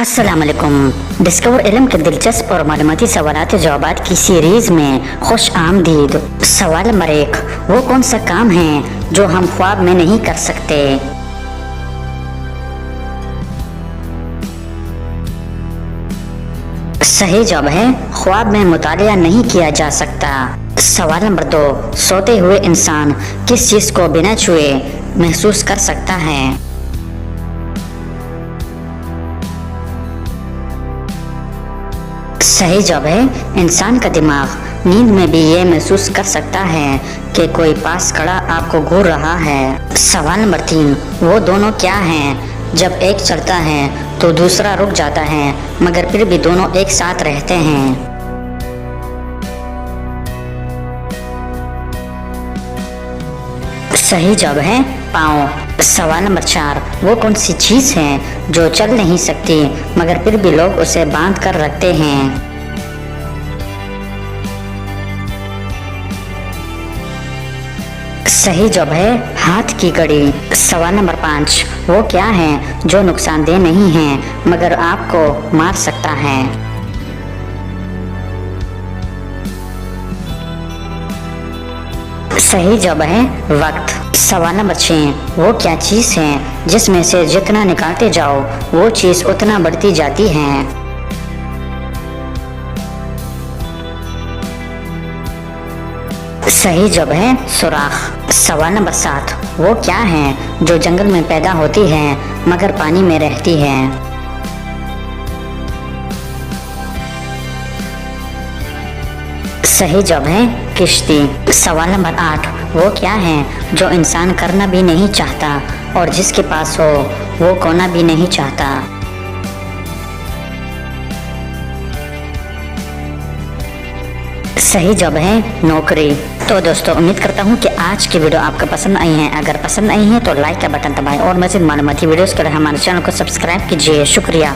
अस्सलाम वालेकुम। डिस्कवर इल्म के दिलचस्प और मालूमाती सवालात जवाबात की सीरीज में खुश आमदीद। सवाल नंबर 1, वो कौन सा काम है जो हम ख्वाब में नहीं कर सकते? सही जवाब है ख्वाब में मुतालिया नहीं किया जा सकता। सवाल नंबर 2, सोते हुए इंसान किस चीज को बिना छुए महसूस कर सकता है? सही जवाब है इंसान का दिमाग नींद में भी ये महसूस कर सकता है कि कोई पास खड़ा आपको घूर रहा है। सवाल नंबर 3, वो दोनों क्या हैं जब एक चलता है तो दूसरा रुक जाता है मगर फिर भी दोनों एक साथ रहते हैं? सही जवाब है पाँव। सवाल नंबर 4, वो कौन सी चीज है जो चल नहीं सकती मगर फिर भी लोग उसे बांध कर रखते हैं? सही जवाब है हाथ की घड़ी। सवाल नंबर 5, वो क्या है जो नुकसानदेह नहीं है मगर आपको मार सकता है? सही जवाब है वक्त। सवाल नंबर 6, वो क्या चीज है जिसमें से जितना निकालते जाओ वो चीज उतना बढ़ती जाती है? सही जवाब है सुराख। सवाल नंबर 7, वो क्या है जो जंगल में पैदा होती है मगर पानी में रहती है? सही जवाब है किश्ती। सवाल नंबर 8, वो क्या है जो इंसान करना भी नहीं चाहता और जिसके पास हो वो खोना भी नहीं चाहता? सही जवाब है नौकरी। तो दोस्तों उम्मीद करता हूँ कि आज की वीडियो आपको पसंद आई है। अगर पसंद आई है तो लाइक का बटन दबाएं और मज़ीद मालूमाती वीडियोस के लिए हमारे चैनल को सब्सक्राइब कीजिए। शुक्रिया।